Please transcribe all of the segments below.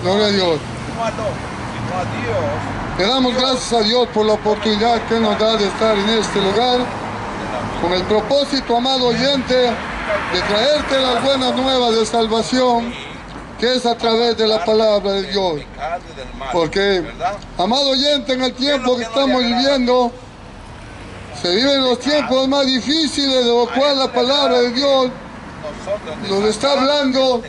Gloria a Dios. no a Dios. Le damos gracias a Dios por la oportunidad que nos da de estar en este lugar, con el propósito, amado oyente, de traerte las buenas nuevas de salvación, que es a través de la palabra de Dios. Porque, amado oyente, en el tiempo que estamos viviendo, se viven los tiempos más difíciles, de lo cual la palabra de Dios nos está hablando,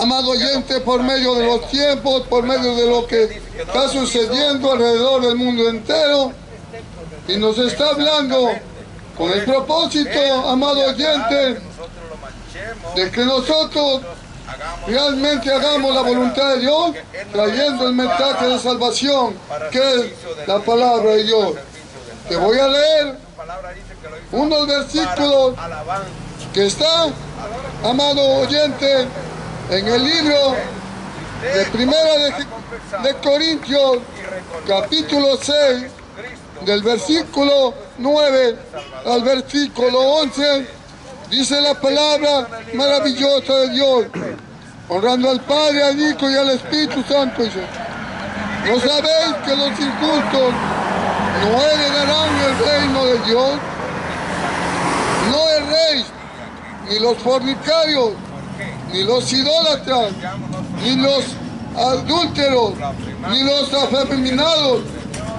amado oyente, por medio de los tiempos, por medio de lo que está sucediendo alrededor del mundo entero, y nos está hablando con el propósito, amado oyente, de que nosotros realmente hagamos la voluntad de Dios, trayendo el mensaje de salvación, que es la palabra de Dios. Te voy a leer unos versículos que están, amado oyente, en el libro de Primera de Corintios, capítulo 6, del versículo 9 al versículo 11, dice la palabra maravillosa de Dios, honrando al Padre, al Hijo y al Espíritu Santo. Dice: ¿no sabéis que los injustos no heredarán el reino de Dios? No erréis, ni los fornicarios, ni los idólatras, ni los adúlteros, ni los afeminados,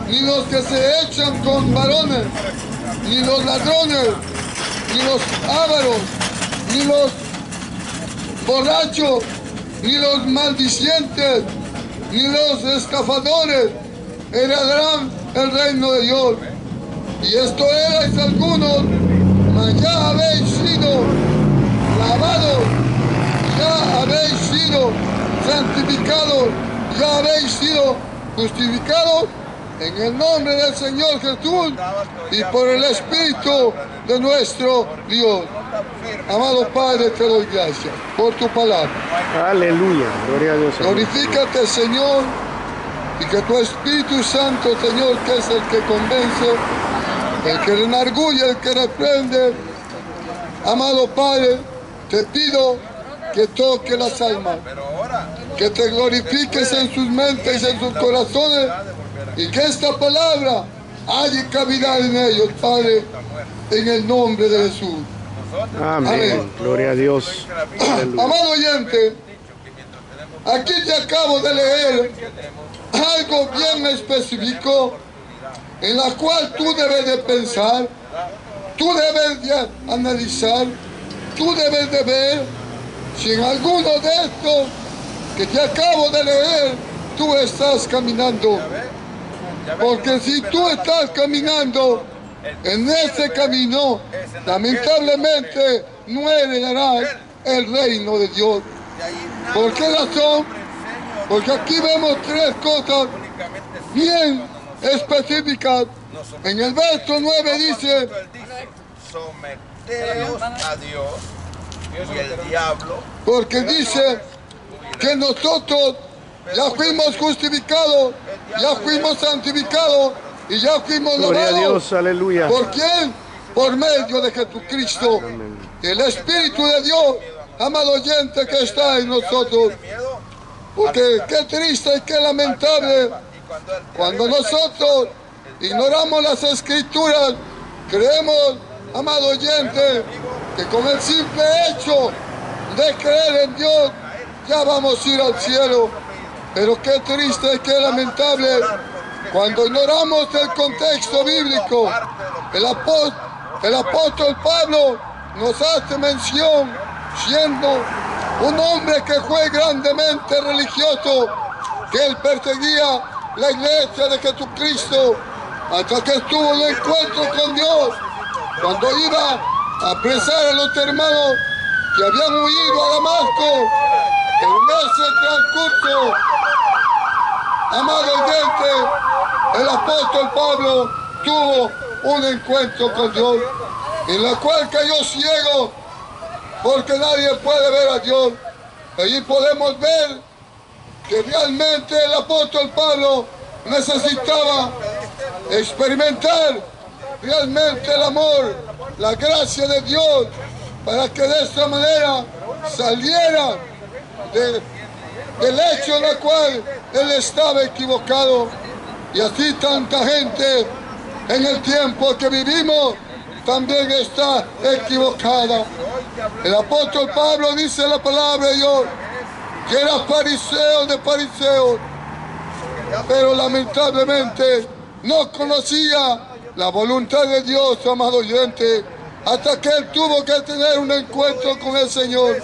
ni los que se echan con varones, ni los ladrones, ni los ávaros, ni los borrachos, ni los maldicientes, ni los estafadores heredarán el reino de Dios. Y esto erais algunos, mas ya habéis sido lavados, ya habéis sido santificados, ya habéis sido justificados en el nombre del Señor Jesús y por el Espíritu de nuestro Dios. Amado Padre, te doy gracias por tu palabra. Aleluya, gloria a Dios. Glorifícate, Señor, y que tu Espíritu Santo, Señor, que es el que convence, el que enargulle, el que reprende. Amado Padre, te pido que toque las almas, que te glorifiques en sus mentes y en sus corazones, y que esta palabra haya cavidad en ellos, Padre, en el nombre de Jesús. Amén. Amén. Gloria a Dios. Amado oyente, aquí te acabo de leer algo bien específico en la cual tú debes de pensar, tú debes de analizar, tú debes de ver si en alguno de estos que te acabo de leer tú estás caminando. Porque si tú estás caminando en ese camino, lamentablemente no heredarás el reino de Dios. ¿Por qué razón? Porque aquí vemos tres cosas bien específicas. En el verso 9 dice: someteos a Dios y el diablo. Porque dice que nosotros ya fuimos justificados, ya fuimos santificados y ya fuimos Gloria a lavados. Dios, aleluya. ¿Por quién? Por medio de Jesucristo. Amén. El Espíritu de Dios, amado oyente, que está en nosotros. Porque qué triste y qué lamentable cuando nosotros ignoramos las Escrituras, creemos, amado oyente, que con el simple hecho de creer en Dios ya vamos a ir al cielo. Pero qué triste y qué lamentable cuando ignoramos el contexto bíblico. El apóstol Pablo nos hace mención, siendo un hombre que fue grandemente religioso, que él perseguía la iglesia de Jesucristo hasta que estuvo en el encuentro con Dios, cuando iba a apresar a los hermanos que habían huido a Damasco. En ese transcurso, amado oyente, el apóstol Pablo tuvo un encuentro con Dios, en la cual cayó ciego, porque nadie puede ver a Dios. Allí podemos ver que realmente el apóstol Pablo necesitaba experimentar realmente el amor, la gracia de Dios, para que de esta manera saliera del hecho en el cual él estaba equivocado. Y así tanta gente en el tiempo que vivimos también está equivocada. El apóstol Pablo dice en la palabra de Dios que era fariseo de fariseos, pero lamentablemente no conocía la voluntad de Dios, amado oyente, hasta que él tuvo que tener un encuentro con el Señor.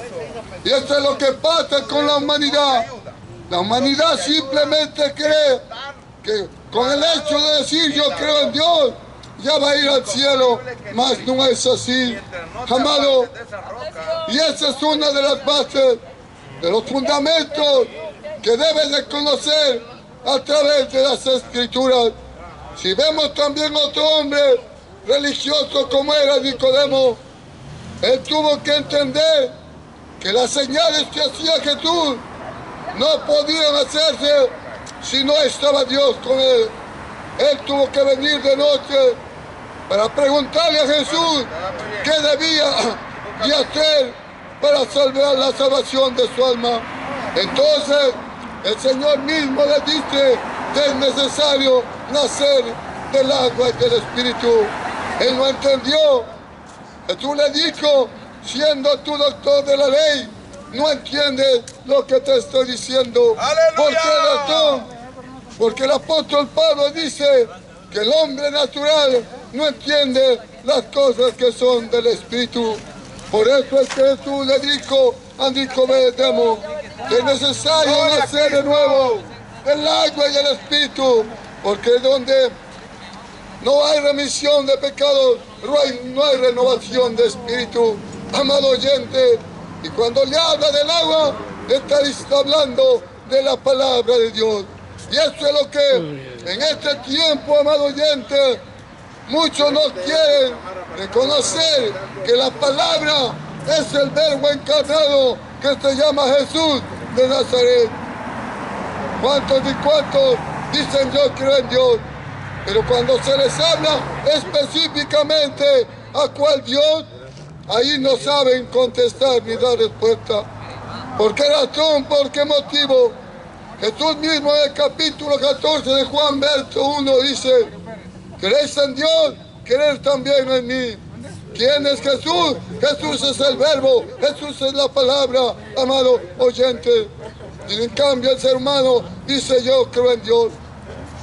Y esto es lo que pasa con la humanidad. La humanidad simplemente cree que con el hecho de decir yo creo en Dios, ya va a ir al cielo, mas no es así, amado. Y esa es una de las bases, de los fundamentos que debes de conocer a través de las Escrituras. Si vemos también otro hombre religioso como era Nicodemo, él tuvo que entender que las señales que hacía Jesús no podían hacerse si no estaba Dios con él. Él tuvo que venir de noche para preguntarle a Jesús qué debía de hacer para salvar la salvación de su alma. Entonces el Señor mismo le dice que es necesario nacer del agua y del Espíritu. Él no entendió. Jesús le dijo, siendo tú doctor de la ley, no entiendes lo que te estoy diciendo. ¡Aleluya! ¿Por qué razón? Porque el apóstol Pablo dice que el hombre natural no entiende las cosas que son del Espíritu. Por eso es que Jesús le dijo a Nicodemo que es necesario nacer de nuevo del agua y del Espíritu, porque donde no hay remisión de pecados, no hay renovación de espíritu, amado oyente. Y cuando le habla del agua, le está hablando de la palabra de Dios. Y eso es lo que en este tiempo, amado oyente, muchos no quieren reconocer que la palabra es el verbo encarnado que se llama Jesús de Nazaret. ¿Cuántos y cuántos dicen yo creo en Dios? Pero cuando se les habla específicamente a cuál Dios, ahí no saben contestar ni dar respuesta. ¿Por qué razón? ¿Por qué motivo? Jesús mismo en el capítulo 14 de Juan, verso 1 dice: ¿creéis en Dios? Creed también en mí. ¿Quién es Jesús? Jesús es el verbo, Jesús es la palabra, amado oyente. Y en cambio el ser humano dice yo creo en Dios.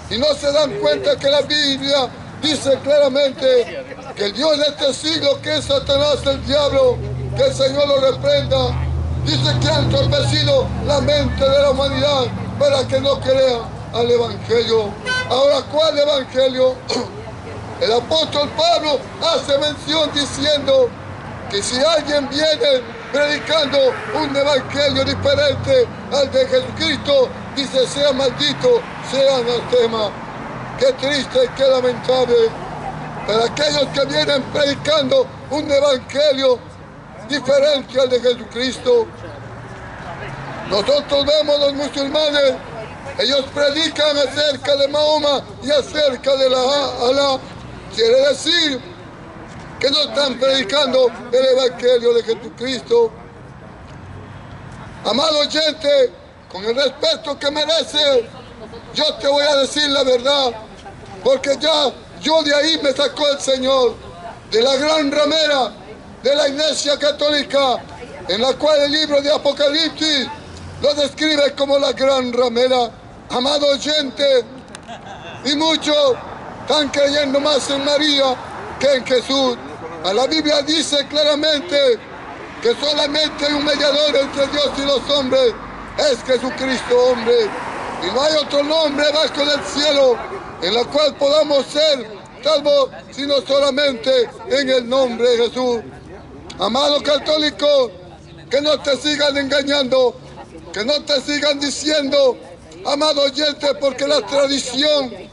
Y no se dan cuenta que la Biblia dice claramente que el Dios de este siglo, que es Satanás, el diablo, que el Señor lo reprenda, dice que ha entorpecido la mente de la humanidad para que no crea al Evangelio. Ahora, ¿cuál Evangelio? El apóstol Pablo hace mención diciendo que si alguien viene predicando un evangelio diferente al de Jesucristo, dice sea maldito, sea anatema. Qué triste y qué lamentable para aquellos que vienen predicando un evangelio diferente al de Jesucristo. Nosotros vemos los musulmanes, ellos predican acerca de Mahoma y acerca de Alá. Quiere decir que no están predicando el evangelio de Jesucristo. Amado oyente, con el respeto que merece, yo te voy a decir la verdad, porque ya yo de ahí me sacó el Señor, de la gran ramera de la Iglesia Católica, en la cual el libro de Apocalipsis lo describe como la gran ramera. Amado oyente, y muchos están creyendo más en María que en Jesús. A la Biblia dice claramente que solamente hay un mediador entre Dios y los hombres, es Jesucristo hombre. Y no hay otro nombre bajo del cielo en el cual podamos ser salvos, sino solamente en el nombre de Jesús. Amado católico, que no te sigan engañando, que no te sigan diciendo, amado oyente, porque la tradición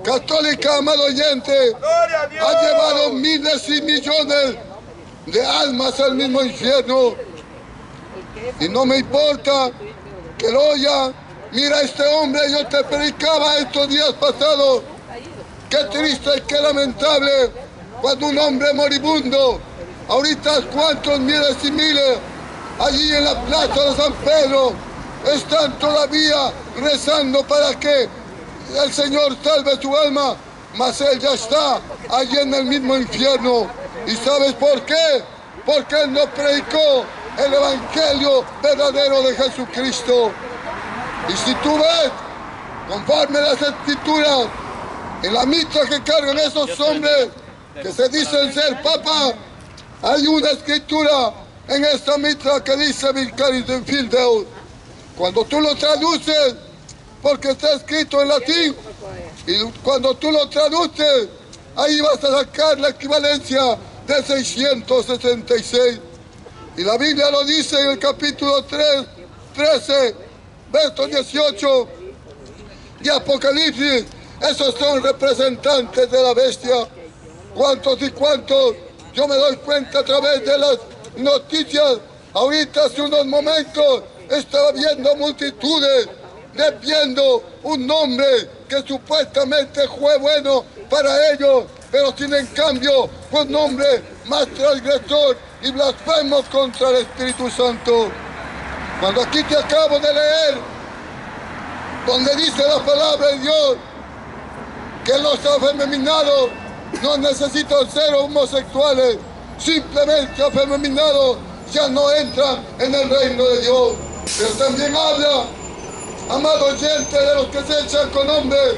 católica, amado oyente, ha llevado miles y millones de almas al mismo infierno. Y no me importa que lo oya. Mira, este hombre, yo te predicaba estos días pasados. Qué triste y qué lamentable cuando un hombre moribundo, ahorita cuántos miles y miles, allí en la plaza de San Pedro, están todavía rezando para que el Señor salve su alma, mas Él ya está allí en el mismo infierno. ¿Y sabes por qué? Porque Él no predicó el evangelio verdadero de Jesucristo. Y si tú ves, conforme las escrituras, en la mitra que cargan esos hombres que se dicen ser papa, hay una escritura en esta mitra que dice Vicaris in Fidei. Cuando tú lo traduces, porque está escrito en latín, y cuando tú lo traduces, ahí vas a sacar la equivalencia de 666. Y la Biblia lo dice en el capítulo 13, verso 18 de Apocalipsis. Esos son representantes de la bestia. ¿Cuántos y cuántos? Yo me doy cuenta a través de las noticias. Ahorita hace unos momentos estaba viendo multitudes viendo un nombre que supuestamente fue bueno para ellos, pero sin en cambio fue un nombre más transgresor y blasfemo contra el Espíritu Santo. Cuando aquí te acabo de leer, donde dice la palabra de Dios, que los afeminados no necesitan ser homosexuales, simplemente afeminados ya no entran en el reino de Dios. Pero también habla, amado oyente, de los que se echan con hombres,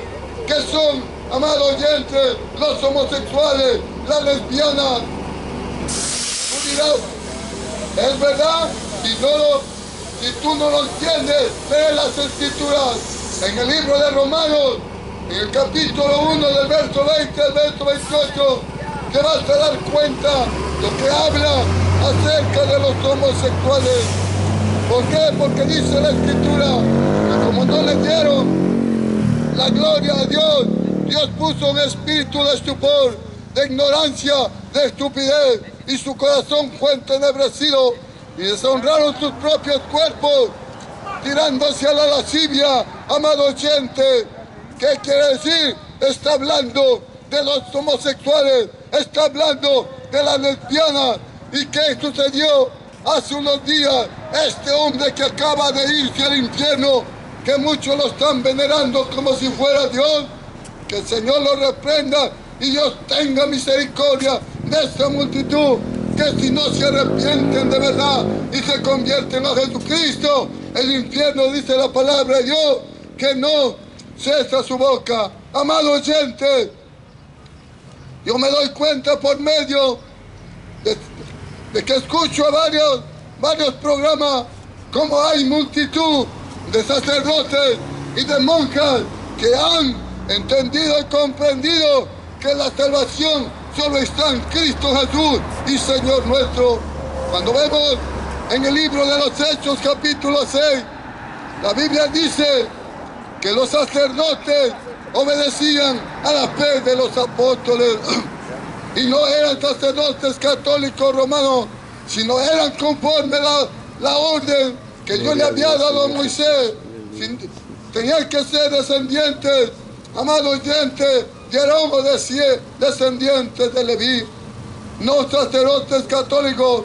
que son, amado oyente, los homosexuales, las lesbianas. Tú dirás, ¿es verdad? Si tú no lo entiendes, lee las escrituras. En el libro de Romanos, en el capítulo 1 del verso 20 al verso 28, te vas a dar cuenta lo que habla acerca de los homosexuales. ¿Por qué? Porque dice la escritura que como no le dieron la gloria a Dios, Dios puso un espíritu de estupor, de ignorancia, de estupidez, y su corazón fue entenebrecido, y deshonraron sus propios cuerpos, tirándose a la lascivia. Amado oyente, ¿qué quiere decir? Está hablando de los homosexuales, está hablando de las lesbianas. ¿Y qué sucedió hace unos días? Este hombre que acaba de irse al infierno, que muchos lo están venerando como si fuera Dios, que el Señor lo reprenda y Dios tenga misericordia de esta multitud, que si no se arrepienten de verdad y se convierten a Jesucristo, el infierno, dice la palabra de Dios, que no cesa su boca. Amado oyente, yo me doy cuenta por medio de que escucho a varios programas, como hay multitud de sacerdotes y de monjas que han entendido y comprendido que la salvación solo está en Cristo Jesús y Señor nuestro. Cuando vemos en el libro de los Hechos capítulo 6, la Biblia dice que los sacerdotes obedecían a la fe de los apóstoles y no eran sacerdotes católicos romanos, sino eran conforme la orden que Dios le había dado a Moisés. Tenían que ser descendientes, amado oyente, de Aarón, o descendientes de Leví, no sacerdotes católicos.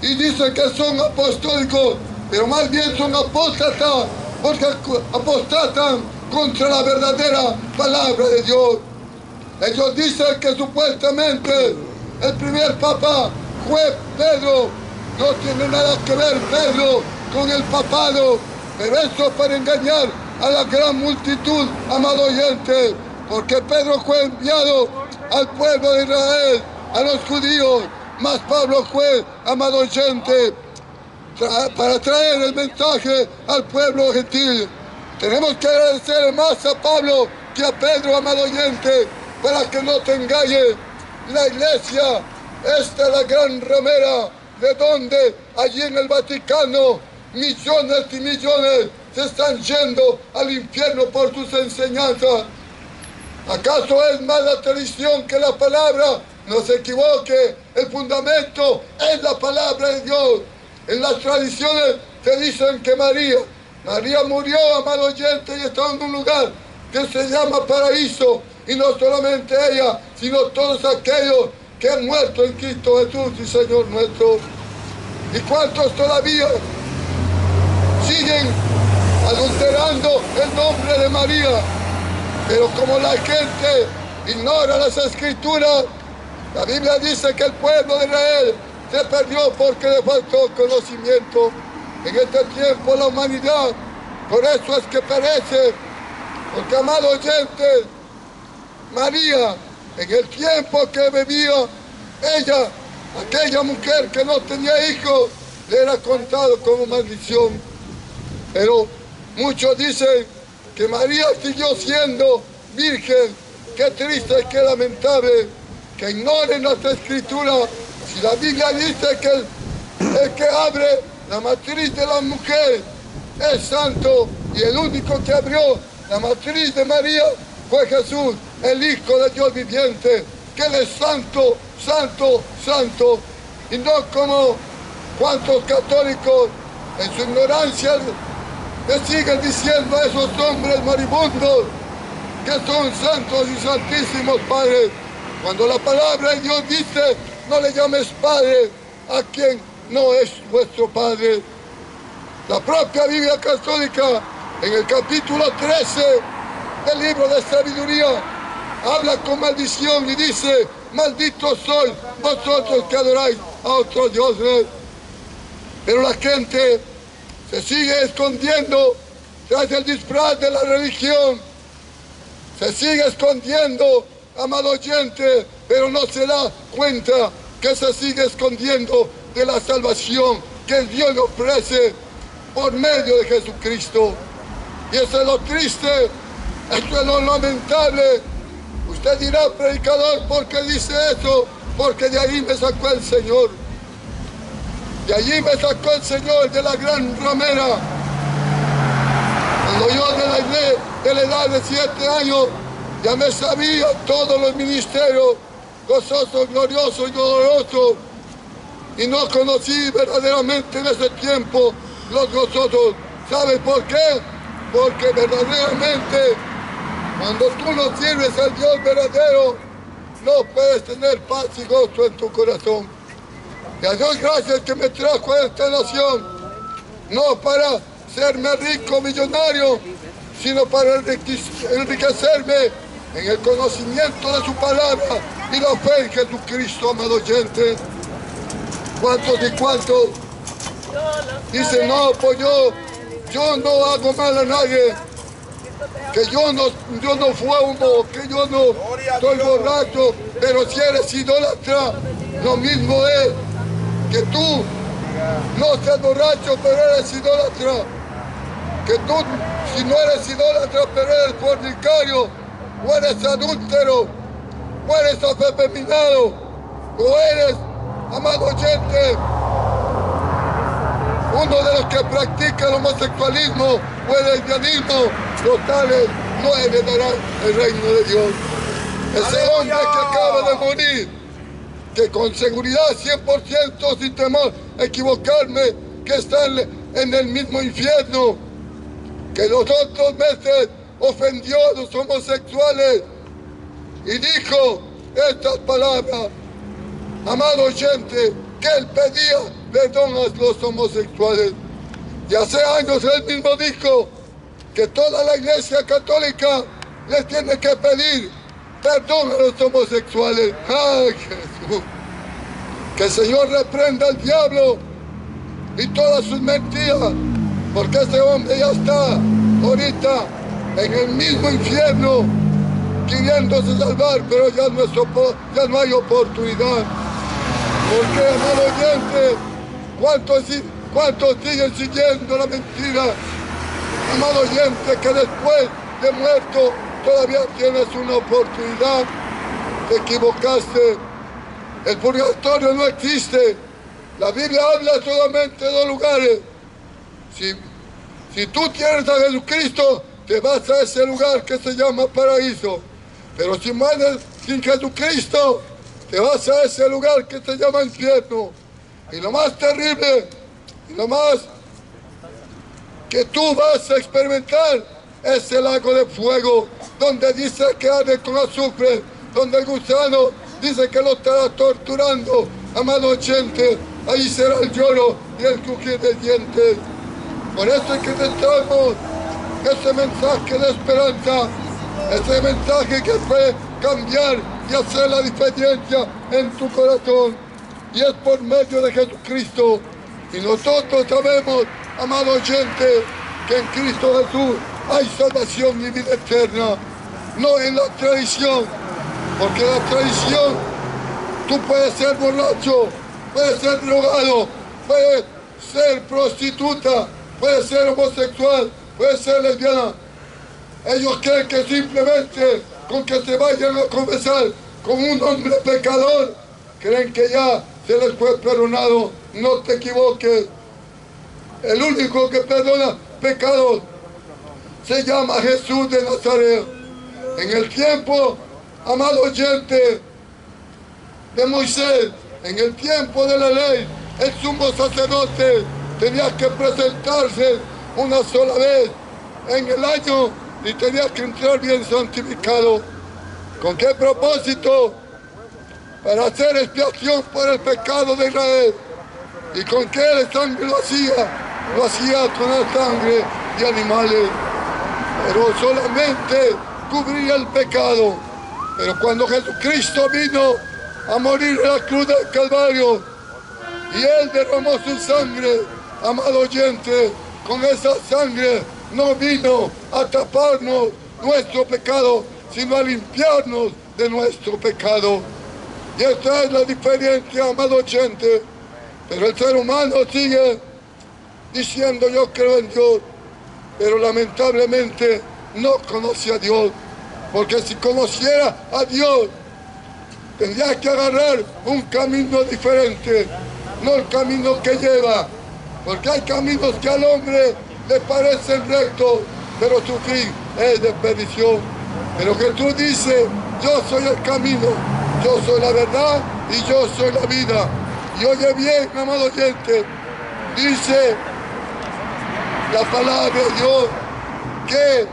Y dicen que son apostólicos, pero más bien son apóstatas, porque apostatan contra la verdadera palabra de Dios. Ellos dicen que supuestamente el primer papa fue Pedro. No tiene nada que ver Pedro con el papado, pero eso para engañar a la gran multitud, amado oyente, porque Pedro fue enviado al pueblo de Israel, a los judíos, mas Pablo fue, amado oyente, para traer el mensaje al pueblo gentil. Tenemos que agradecer más a Pablo que a Pedro, amado oyente, para que no te engañe la iglesia. Esta es la gran ramera de donde allí en el Vaticano millones y millones se están yendo al infierno por sus enseñanzas. ¿Acaso es más la tradición que la palabra? No se equivoque, el fundamento es la palabra de Dios. En las tradiciones te dicen que María murió, amado oyente, y está en un lugar que se llama paraíso. Y no solamente ella, sino todos aquellos que han muerto en Cristo Jesús y Señor nuestro. ¿Y cuántos todavía siguen adulterando el nombre de María. Pero como la gente ignora las escrituras, la Biblia dice que el pueblo de Israel se perdió porque le faltó conocimiento. En este tiempo la humanidad, por eso es que perece. Porque, amado oyente, María, en el tiempo que vivía ella, aquella mujer que no tenía hijos, le era contado como maldición. Pero muchos dicen que María siguió siendo virgen. Qué triste y qué lamentable que ignoren las escrituras. Si la Biblia dice que el que abre la matriz de la mujer es santo, y el único que abrió la matriz de María fue Jesús, el Hijo de Dios viviente, que Él es santo, santo, santo, y no como cuantos católicos en su ignorancia le siguen diciendo a esos hombres moribundos que son santos y santísimos padres, cuando la palabra de Dios dice: no le llames padre a quien no es vuestro padre. La propia Biblia católica, en el capítulo 13 del libro de sabiduría, habla con maldición y dice: malditos sois vosotros que adoráis a otros dioses. Pero la gente se sigue escondiendo tras el disfraz de la religión. Se sigue escondiendo, amado oyente, pero no se da cuenta que se sigue escondiendo de la salvación que Dios le ofrece por medio de Jesucristo. Y eso es lo triste, esto es lo lamentable. Usted dirá: predicador, ¿por qué dice eso? Porque de ahí me sacó el Señor. De allí me sacó el Señor, de la gran ramera. Cuando yo de la edad de 7 años ya me sabía todos los ministerios, gozosos, gloriosos y dolorosos. Y no conocí verdaderamente en ese tiempo los gozosos. ¿Sabes por qué? Porque verdaderamente cuando tú no sirves al Dios verdadero, no puedes tener paz y gozo en tu corazón. Y a Dios gracias que me trajo a esta nación, no para serme rico, millonario, sino para enriquecerme en el conocimiento de su palabra y la fe en Jesucristo, amado oyente. ¿Cuántos y cuántos dicen: no, pues yo no hago mal a nadie, que yo no fumo, que yo no estoy borracho? Pero si eres idólatra, lo mismo es que tú no seas borracho, pero eres idólatra. Que tú, si no eres idólatra, pero eres fornicario, o eres adúltero, o eres afeminado, o eres, amado oyente, uno de los que practica el homosexualismo o el lesbianismo, los tales no heredarán el reino de Dios. Ese hombre que acaba de morir, que con seguridad 100%, sin temor a equivocarme, que está en el mismo infierno, que los otros meses ofendió a los homosexuales y dijo estas palabras, amado oyente, que él pedía perdón a los homosexuales. Y hace años él mismo dijo que toda la Iglesia Católica les tiene que pedir perdón a los homosexuales. ¡Ay, Jesús! Que el Señor reprenda al diablo y todas sus mentiras, porque ese hombre ya está ahorita en el mismo infierno, queriéndose salvar, pero ya no hay oportunidad. Porque, amado oyente, ¿cuántos siguen siguiendo la mentira? Amado oyente, que después de muerto todavía tienes una oportunidad. Te equivocaste. El purgatorio no existe. La Biblia habla solamente de 2 lugares. Si tú tienes a Jesucristo, te vas a ese lugar que se llama paraíso. Pero si mueres sin Jesucristo, te vas a ese lugar que se llama infierno. Y lo más terrible, y lo más que tú vas a experimentar es el lago de fuego, donde dice que arde con azufre, donde el gusano dice que lo estará torturando. Amado oyente, ahí será el lloro y el crujir de dientes. Por eso es que necesitamos ese mensaje de esperanza, ese mensaje que puede cambiar y hacer la diferencia en tu corazón. Y es por medio de Jesucristo. Y nosotros sabemos, amado oyente, que en Cristo Jesús hay salvación y vida eterna. No en la tradición, porque la tradición, tú puedes ser borracho, puedes ser drogado, puedes ser prostituta, puedes ser homosexual, puedes ser lesbiana. Ellos creen que simplemente con que se vayan a confesar con un hombre pecador, creen que ya se les fue perdonado. No te equivoques. El único que perdona pecados se llama Jesús de Nazaret. En el tiempo, amado oyente, de Moisés, en el tiempo de la ley, el sumo sacerdote tenía que presentarse una sola vez en el año y tenía que entrar bien santificado. ¿Con qué propósito? Para hacer expiación por el pecado de Israel. ¿Y con qué sangre lo hacía? Lo hacía con la sangre de animales. Pero solamente cubría el pecado. Pero cuando Jesucristo vino a morir en la cruz del Calvario y Él derramó su sangre, amado oyente, con esa sangre no vino a taparnos nuestro pecado, sino a limpiarnos de nuestro pecado. Y esta es la diferencia, amado oyente. Pero el ser humano sigue diciendo yo creo en Dios, pero lamentablemente no conoce a Dios. Porque si conociera a Dios, tendría que agarrar un camino diferente, no el camino que lleva. Porque hay caminos que al hombre le parecen rectos, pero su fin es de perdición. Pero Jesús dice, yo soy el camino, yo soy la verdad y yo soy la vida. Y oye bien, amado oyente, dice la palabra de Dios que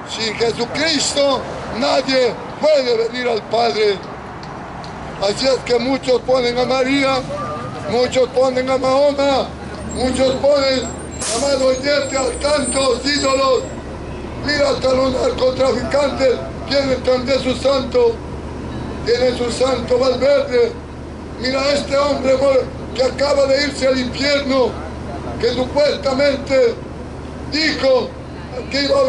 sin Jesucristo nadie puede venir al Padre. Así es que muchos ponen a María, muchos ponen a Mahoma, muchos ponen, amado oyente, a tantos ídolos. Mira, hasta los narcotraficantes tienen también su santo, tienen su santo Valverde. Mira este hombre que acaba de irse al infierno, que supuestamente dijo que iba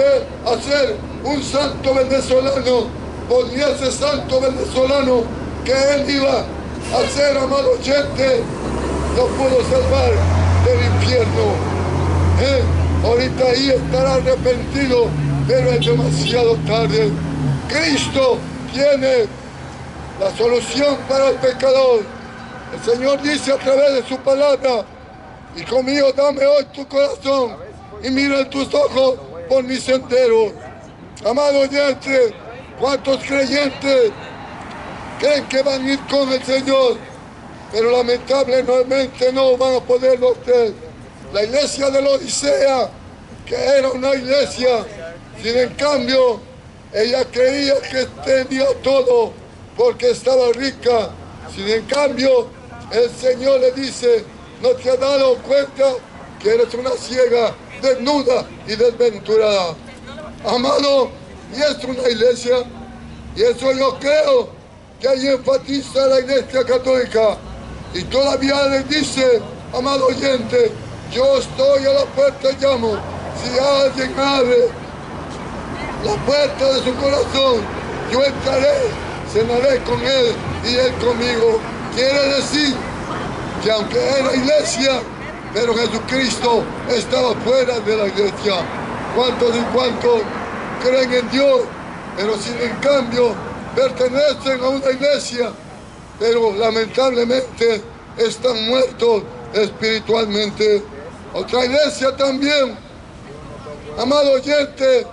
a ser un santo venezolano, porque ese santo venezolano que él iba a ser, amado oyente, no pudo salvar del infierno. Ahorita ahí estará arrepentido, pero es demasiado tarde. Cristo tiene la solución para el pecador. El Señor dice a través de su palabra, hijo mío, dame hoy tu corazón y mira en tus ojos por mis senderos. Amado oyente, ¿cuántos creyentes creen que van a ir con el Señor? Pero lamentablemente no van a poderlo hacer. La iglesia de la Odisea, que era una iglesia, sin en cambio, ella creía que tenía todo porque estaba rica. Sin en cambio, el Señor le dice, ¿no te has dado cuenta que eres una ciega, desnuda y desventurada? Amado, y es una iglesia, y eso yo creo que ahí enfatiza la iglesia católica. Y todavía les dice, amado oyente, yo estoy a la puerta y llamo. Si alguien abre la puerta de su corazón, yo entraré, cenaré con él y él conmigo. Quiere decir que aunque era iglesia, pero Jesucristo estaba fuera de la iglesia. ¿Cuántos y cuántos creen en Dios, pero sin en cambio pertenecen a una iglesia, pero lamentablemente están muertos espiritualmente? Otra iglesia también, amado oyente,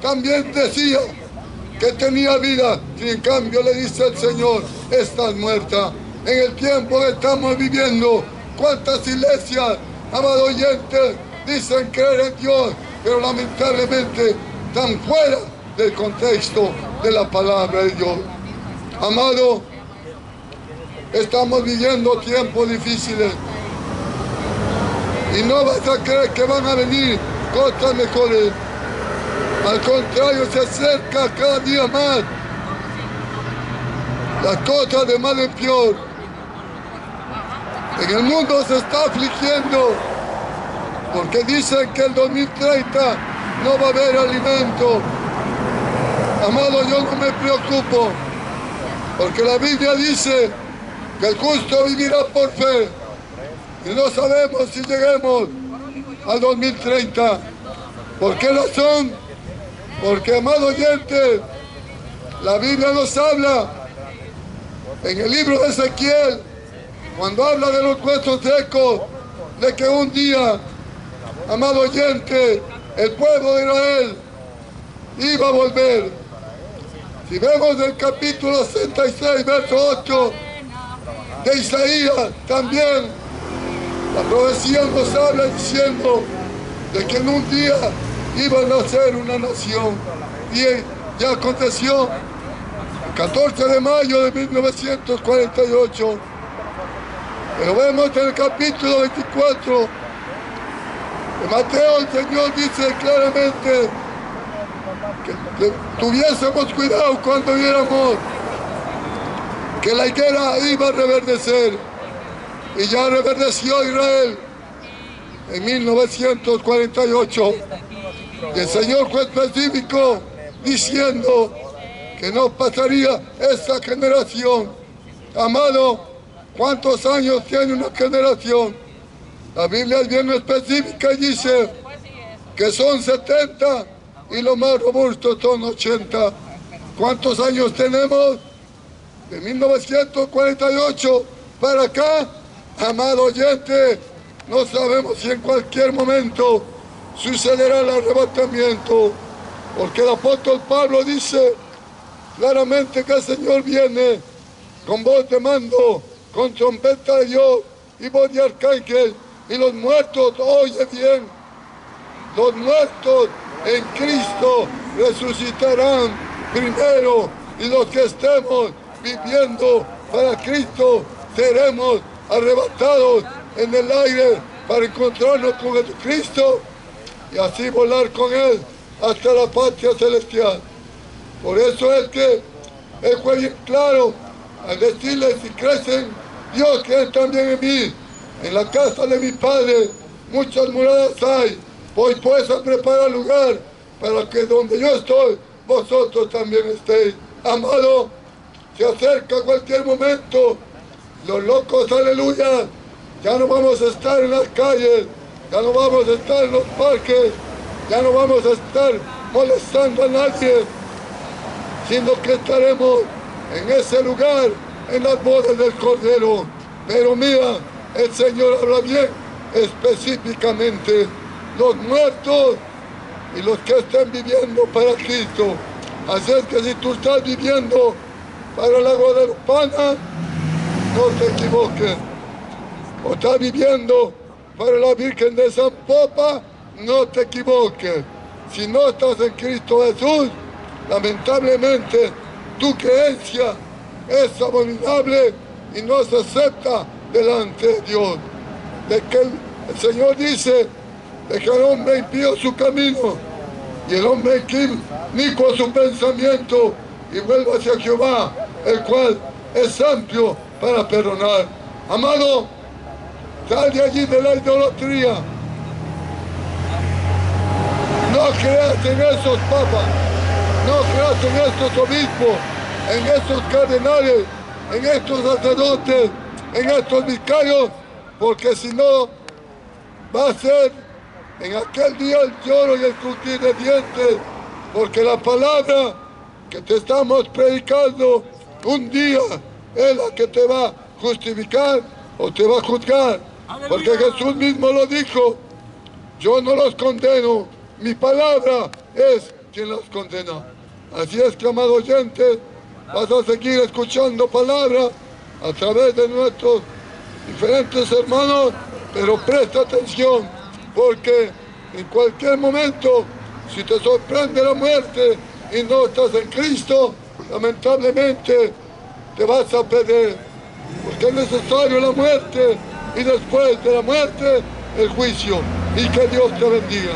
también decía que tenía vida, sin en cambio le dice el Señor, estás muerta. En el tiempo que estamos viviendo, ¿cuántas iglesias, amado oyente, dicen creer en Dios, pero lamentablemente están fuera del contexto de la palabra de Dios? Amado, estamos viviendo tiempos difíciles y no vas a creer que van a venir cosas mejores. Al contrario, se acerca cada día más. Las cosas de mal en peor. En el mundo se está afligiendo porque dicen que el 2030 no va a haber alimento. Amado, yo no me preocupo, porque la Biblia dice que el justo vivirá por fe. Y no sabemos si lleguemos al 2030. ¿Por qué razón? Porque, amado oyente, la Biblia nos habla en el libro de Ezequiel, cuando habla de los huesos secos, de que un día, amado oyente, el pueblo de Israel iba a volver. Si vemos el capítulo 66, verso 8 de Isaías, también la profecía nos habla diciendo de que en un día iba a nacer una nación. Y ya aconteció el 14 de mayo de 1948. Pero vemos en el capítulo 24 de Mateo, el Señor dice claramente que tuviésemos cuidado cuando viéramos que la higuera iba a reverdecer. Y ya reverdeció Israel en 1948. Y el Señor fue específico diciendo que no pasaría esa generación. Amado, ¿cuántos años tiene una generación? La Biblia es bien específica y dice que son 70 y los más robustos son 80. ¿Cuántos años tenemos? De 1948 para acá, amado oyente, no sabemos si en cualquier momento sucederá el arrebatamiento, porque el apóstol Pablo dice claramente que el Señor viene con voz de mando, con trompeta de Dios y voz de arcángel, y los muertos, oye bien, los muertos en Cristo resucitarán primero, y los que estemos viviendo para Cristo seremos arrebatados en el aire para encontrarnos con Jesucristo y así volar con Él hasta la patria celestial. Por eso es que Él fue bien claro al decirles: si crecen, Dios cree también en mí. En la casa de mi Padre muchas moradas hay. Voy pues a preparar lugar para que donde yo estoy, vosotros también estéis. Amado, se acerca cualquier momento. Los locos, aleluya, ya no vamos a estar en las calles, ya no vamos a estar en los parques, ya no vamos a estar molestando a nadie, sino que estaremos en ese lugar, en las bodas del Cordero. Pero mira, el Señor habla bien específicamente: los muertos y los que estén viviendo para Cristo. Así es que si tú estás viviendo para la Guadalupana, no te equivoques. O estás viviendo para la Virgen de San Popa, no te equivoques. Si no estás en Cristo Jesús, lamentablemente tu creencia es abominable y no se acepta delante de Dios. De que el Señor dice de que el hombre impío su camino y el hombre inicuo su pensamiento, y vuelva hacia Jehová, el cual es amplio para perdonar. Amado, sal de allí de la idolatría. No creas en esos papas, no creas en estos obispos, en estos cardenales, en estos sacerdotes, en estos vicarios, porque si no, va a ser en aquel día el lloro y el crujir de dientes, porque la palabra que te estamos predicando un día es la que te va a justificar o te va a juzgar. ¡Aleluya! Porque Jesús mismo lo dijo: yo no los condeno, mi palabra es quien los condena. Así es que, amado oyente, vas a seguir escuchando palabra a través de nuestros diferentes hermanos, pero presta atención, porque en cualquier momento, si te sorprende la muerte y no estás en Cristo, lamentablemente te vas a perder, porque es necesario la muerte y después de la muerte el juicio. Y que Dios te bendiga.